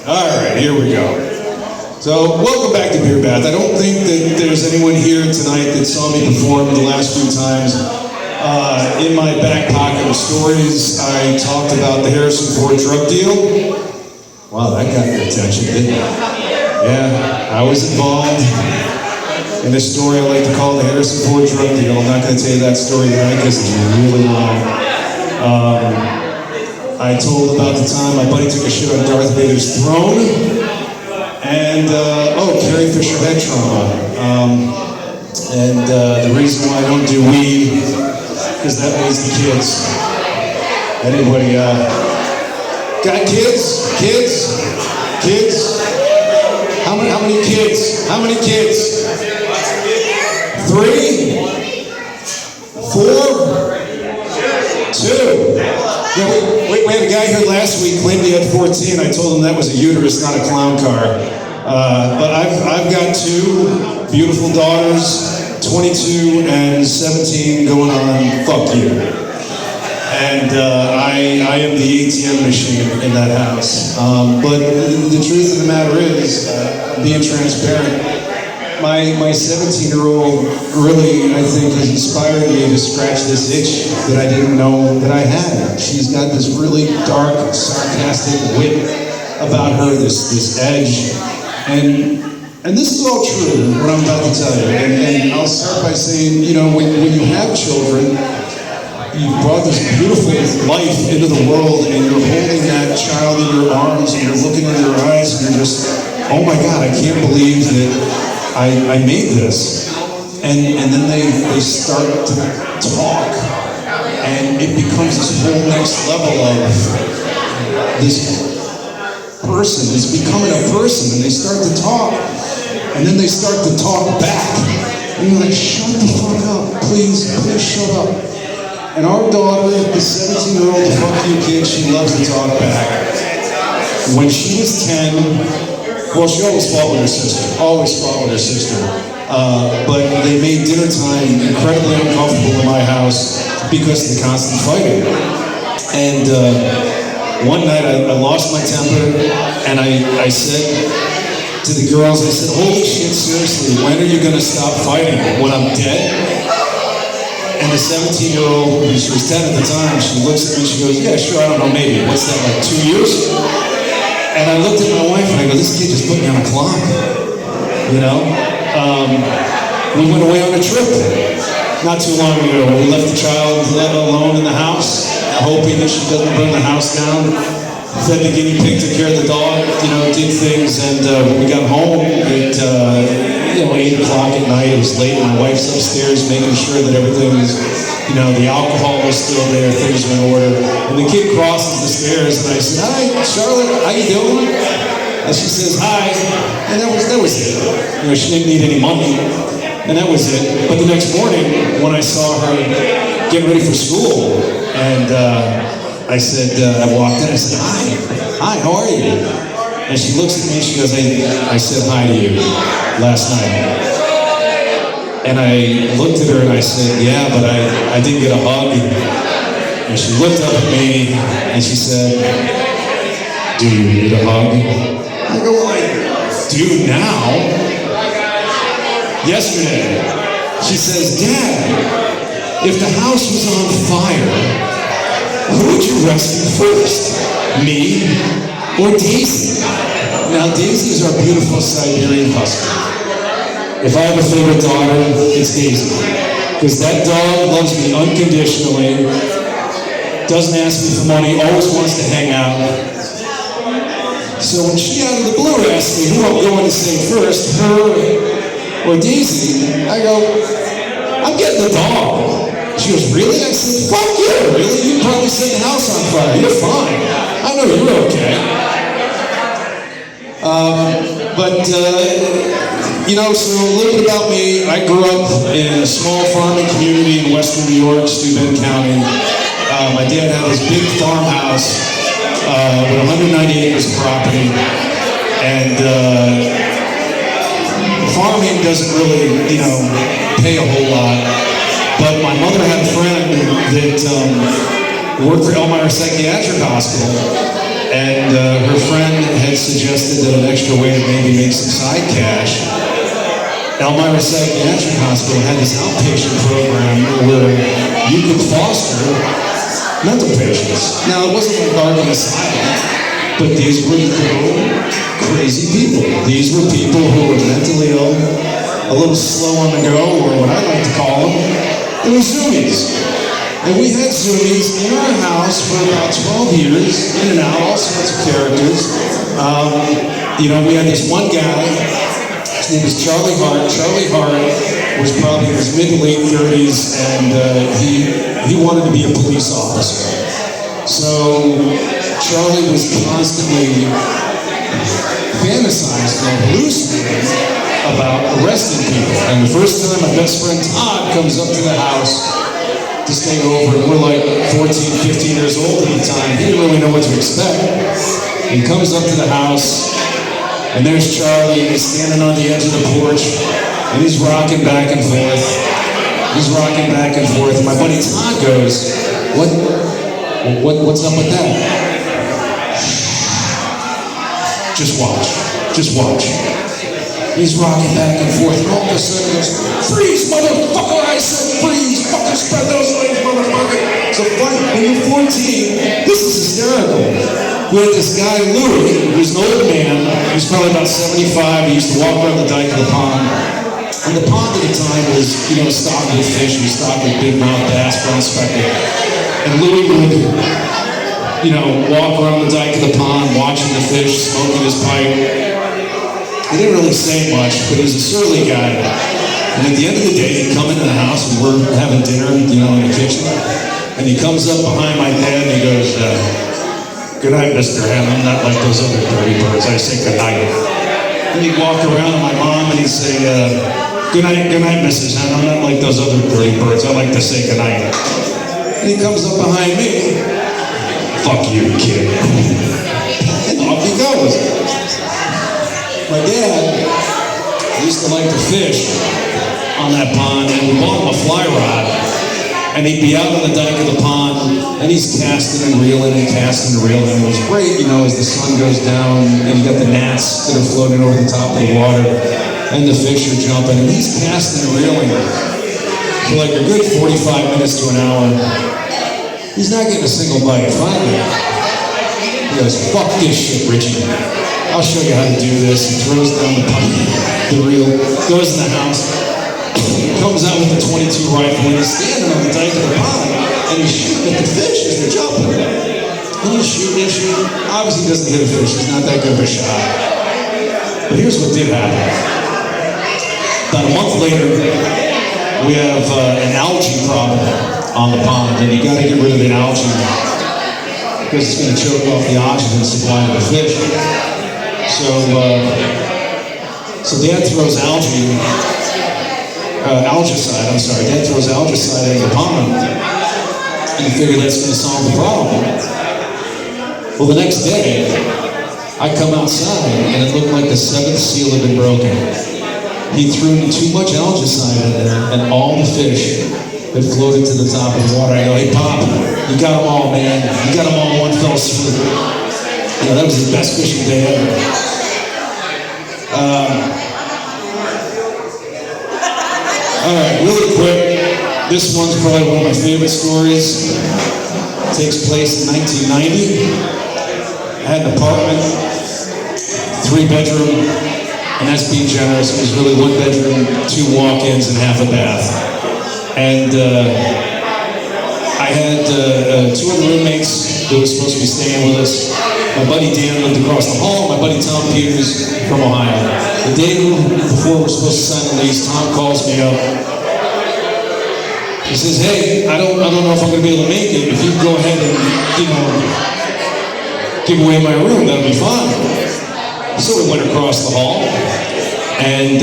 All right, here we go. So, welcome back to Beer Bath. I don't think that there's anyone here tonight that saw me perform the last few times. In my back pocket of stories, I talked about the Harrison Ford drug deal. Wow, that got your attention, didn't it? Yeah, I was involved in a story I like to call the Harrison Ford drug deal. I'm not going to tell you that story tonight because it's really long. I told about the time my buddy took a shit on Darth Vader's throne, and Carrie Fisher head trauma. The reason why I don't do weed, because that means the kids. Anybody got kids? Kids? How many kids? How many kids? 3? 4? 2? Yeah, we had a guy here last week claimed he had 14. I told him that was a uterus, not a clown car. But I've got 2 beautiful daughters, 22 and 17, going on fuck you. And I am the ATM machine in that house. But the truth of the matter is, being transparent, my 17-year-old really, I think, has inspired me to scratch this itch that I didn't know that I had. She's got this really dark, sarcastic wit about her, this edge. And this is all true, what I'm about to tell you. And I'll start by saying, you know, when you have children, you brought this beautiful life into the world, and you're holding that child in your arms, and you're looking in their eyes, and you're just, oh my God, I can't believe that I made this. And then they start to talk, and it becomes this whole next level of this person is becoming a person, and they start to talk, and then they start to talk back. And you're like, shut the fuck up, please shut up. And our daughter, the 17-year-old, the fuck you kid, she loves to talk back. When she was 10, well, she always fought with her sister. But they made dinner time incredibly uncomfortable in my house because of the constant fighting. And one night I lost my temper, and I said to the girls, I said, holy shit, seriously, when are you going to stop fighting? When I'm dead? And the 17-year-old, she was 10 at the time, she looks at me, she goes, yeah, sure, I don't know, maybe. What's that, like 2 years? And I looked at my wife and I go, this kid just put me on a clock, you know? We went away on a trip not too long ago. We left the child alone in the house, hoping that she doesn't burn the house down. Fed the guinea pig, took care of the dog, you know, did things, and when we got home at 8 o'clock at night, it was late, and my wife's upstairs making sure that everything was, you know, the alcohol was still there, things were in order. And the kid crosses the stairs, and I said, hi, Charlotte, how you doing? And she says, hi. And that was it. You know, she didn't need any money, and that was it. But the next morning, when I saw her getting ready for school, and I said, I walked in, I said, hi, how are you? And she looks at me, she goes, I said hi to you last night. And I looked at her and I said, yeah, but I didn't get a hug. And she looked up at me and she said, do you need a hug? I go, well, I do now. Yesterday, she says, Dad, if the house was on fire, who would you rescue first? Me or Daisy? Now, Daisy is our beautiful Siberian husky. If I have a favorite daughter, it's Daisy. Because that dog loves me unconditionally, doesn't ask me for money, always wants to hang out. So when she out of the blue asked me who I'm going to say first, her or Daisy, I go, I'm getting the dog. She goes, really? I said, fuck you, really? You probably set the house on fire. You're fine. I know you're okay. You know, so a little bit about me. I grew up in a small farming community in western New York, Steuben County. My dad had this big farmhouse with 190 acres of property. And farming doesn't really, you know, pay a whole lot. But my mother had a friend that worked for Elmira Psychiatric Hospital, And her friend had suggested that an extra way to maybe make some side cash. Elmira Psychiatric Hospital had this outpatient program where you could foster mental patients. Now, it wasn't like Arkham Asylum, but these were crazy people. These were people who were mentally ill, a little slow on the go, or what I like to call them, they were zoomies. And we had zoomies in our house for about 12 years, in and out, all sorts of characters. We had this one guy, his name was Charlie Hart. Charlie Hart was probably in his mid to late 30s, and he wanted to be a police officer. So Charlie was constantly fantasizing and hallucinating about arresting people. And the first time my best friend Todd comes up to the house to stay over, and we're like 14, 15 years old at the time. He didn't really know what to expect. He comes up to the house, and there's Charlie, and he's standing on the edge of the porch, and he's rocking back and forth. He's rocking back and forth. And my buddy Todd goes, what's up with that? Just watch. Just watch. He's rocking back and forth, and all of a sudden he goes, freeze, motherfucker, I said freeze, fucking spread those legs, motherfucker. So funny, when you're 14, this is hysterical. We had this guy, Louie, who's an old man, he was probably about 75, he used to walk around the dike of the pond. And the pond at the time was, stocked with fish, we stocked with big mouth bass, brown speckled. And Louie would, walk around the dike of the pond, watching the fish, smoking his pipe. He didn't really say much, but he was a surly guy. And at the end of the day, he'd come into the house and we're having dinner, in the kitchen. And he comes up behind my dad and he goes, good night, Mr. Hen. I'm not like those other dirty birds. I say good night. Then he'd walk around to my mom and he'd say, good night, Mrs. Hen. I'm not like those other dirty birds. I like to say good night. And he comes up behind me. Fuck you, kid. And off he goes. My dad used to like to fish on that pond, and we bought him a fly rod, and he'd be out on the dike of the pond, and he's casting and reeling and casting and reeling. It was great, as the sun goes down, and you got the gnats that are floating over the top of the water, and the fish are jumping, and he's casting and reeling for like a good 45 minutes to an hour. He's not getting a single bite. Finally, he goes, fuck this shit, Richie. I'll show you how to do this. He throws down the reel, goes in the house, comes out with the .22 rifle, and he's standing on the dike of the pond, and he's shooting at the fish as they're jumping. And he's shooting and shooting. Obviously, he doesn't hit a fish. He's not that good of a shot. But here's what did happen. About a month later, we have an algae problem on the pond, and you got to get rid of the algae because it's going to choke off the oxygen supply to the fish. So Dad throws algicide. Dad throws algicide in the pond, and you figure that's going to solve the problem. Well, the next day, I come outside, and it looked like the seventh seal had been broken. He threw too much algicide in there, and all the fish had floated to the top of the water. I go, hey, Pop, you got them all, man. You got them all in one fell swoop. That was the best fishing day ever. All right, really quick. This one's probably one of my favorite stories. It takes place in 1990. I had an apartment, 3-bedroom, and that's being generous. It was really 1 bedroom, 2 walk-ins, and half a bath. And I had 2 other roommates that were supposed to be staying with us. My buddy Dan lived across the hall. My buddy Tom Peters from Ohio. The day before we're supposed to sign the lease, Tom calls me up. He says, "Hey, I don't know if I'm going to be able to make it. If you go ahead and give away my room, that'll be fine." So we went across the hall, and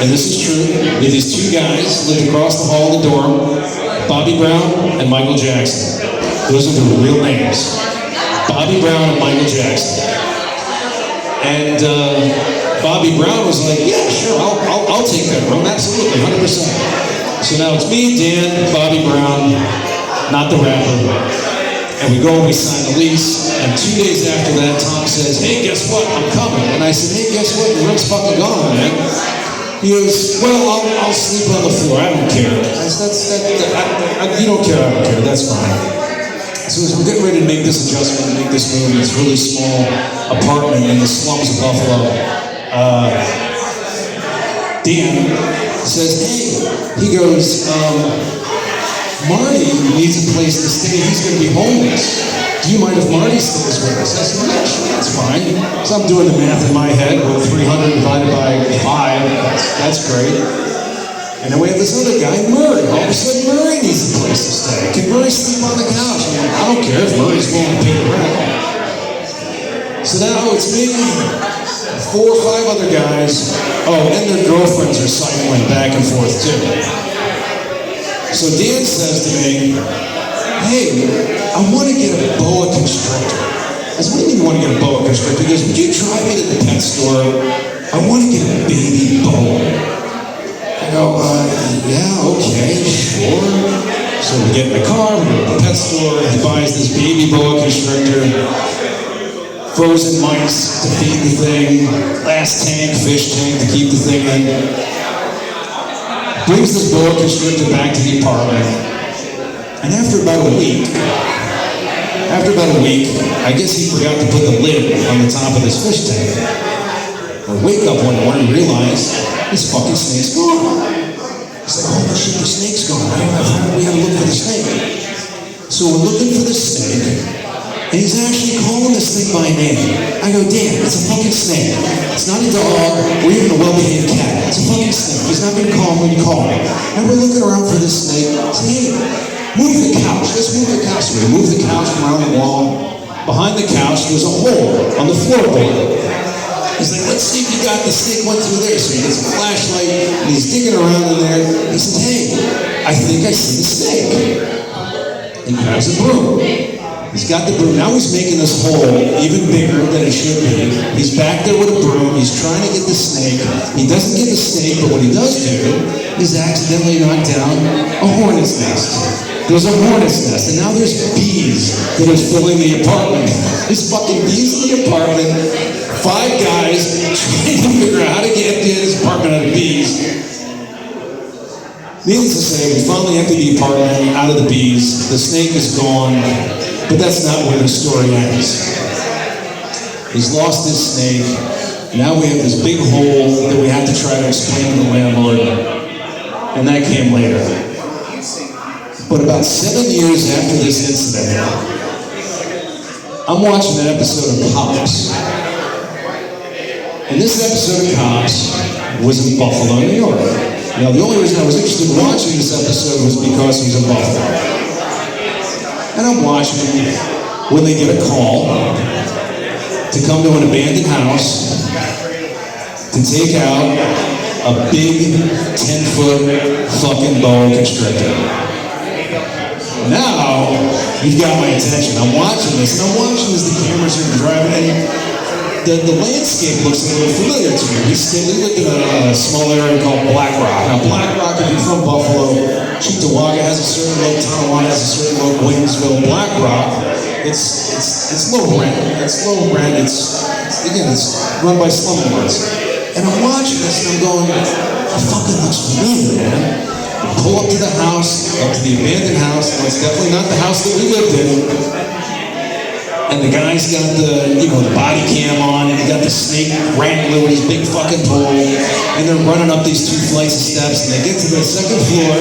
this is true. These 2 guys lived across the hall of the dorm: Bobby Brown and Michael Jackson. Those are their real names. Bobby Brown and Michael Jackson. And Bobby Brown was like, "Yeah, sure, I'll take that room, absolutely, 100%. So now it's me, Dan, Bobby Brown, not the rapper, And we go and we sign the lease, and 2 days after that, Tom says, hey, guess what, I'm coming. And I said, hey, guess what, your room's fucking gone, man. He goes, well, I'll sleep on the floor, I don't care. I said, you don't care, I don't care, that's fine. So as we're getting ready to make this adjustment, make this move in this really small apartment in the slums of Buffalo, Dan says, hey, he goes, Marty needs a place to stay. He's going to be homeless. Do you mind if Marty stays with us? I said, yeah, sure, that's fine. So I'm doing the math in my head. Well, 300 divided by 5, that's great. And then we have this other guy, Murray. All of a sudden, Murray needs a place to stay. Can Murray sleep on the couch? I'm like, I don't care if Murray's willing to pay the rent. So now it's me, 4 or 5 other guys. Oh, and their girlfriends are cycling back and forth too. So Dan says to me, hey, I want to get a boa constrictor. I said, what do you mean you want to get a boa constrictor? He goes, would you drive me to the pet store? I want to get a baby boa. I go, yeah, okay, sure. So we get in the car, we go to the pet store, he buys this baby boa constrictor, frozen mice to feed the thing, glass tank, fish tank to keep the thing in. Brings this boa constrictor back to the apartment, and after about a week, I guess he forgot to put the lid on the top of this fish tank. I wake up one morning and realize this fucking snake's gone. He's like, holy shit, the snake's gone. We had to look for the snake. So we're looking for the snake, and he's actually calling this thing by name. I go, Dan, it's a fucking snake. It's not a dog or even a well-behaved cat. It's a fucking snake. He's not going to call when you call him. And we're looking around for this snake. I say, hey, move the couch. Let's move the couch. So we move the couch from around the wall. Behind the couch, there's a hole on the floorboard. He's like, let's see if you got the snake went through there. So he gets a flashlight, and he's digging around in there. He says, hey, I think I see the snake. He grabs a broom. He's got the broom. Now he's making this hole even bigger than it should be. He's back there with a broom. He's trying to get the snake. He doesn't get the snake, but what he does do is accidentally knock down a hornet's nest. There's a hornet's nest, and now there's bees that are filling the apartment. There's fucking bees in the apartment. 5 guys trying to figure out how to get empty this apartment out of bees. Needless to say, we finally emptied the apartment out of the bees. The snake is gone. But that's not where the story ends. He's lost his snake. Now we have this big hole that we have to try to explain to the landlord. And that came later. But about 7 years after this incident, I'm watching an episode of Cops. And this episode of Cops was in Buffalo, New York. Now, the only reason I was interested in watching this episode was because it was in Buffalo. And I'm watching when they get a call to come to an abandoned house to take out a big 10-foot fucking boa constrictor. Now, you've got my attention. I'm watching this, and I'm watching as the cameras are driving, and the landscape looks a little familiar to me. We lived in a small area called Black Rock. Now, Black Rock, if you're from Buffalo, Cheektowaga has a certain look, Tonawanda has a certain look, Williamsville, Black Rock, it's low rent. It's low rent. It's run by slumlords. And I'm watching this and I'm going, it fucking looks familiar, man. I pull up to the house, up to the abandoned house. Well, it's definitely not the house that we lived in. And the guy's got the body cam on, and he got the snake wrangler with his big fucking pole, and they're running up these 2 flights of steps, and they get to the 2nd floor,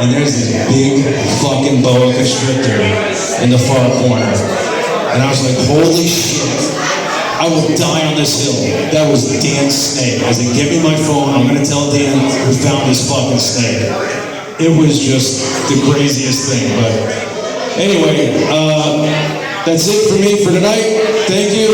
and there's this big fucking boa constrictor in the far corner. And I was like, holy shit, I will die on this hill. That was Dan's snake. I said, give me my phone, I'm gonna tell Dan who found this fucking snake. It was just the craziest thing, but anyway, that's it for me for tonight. Thank you.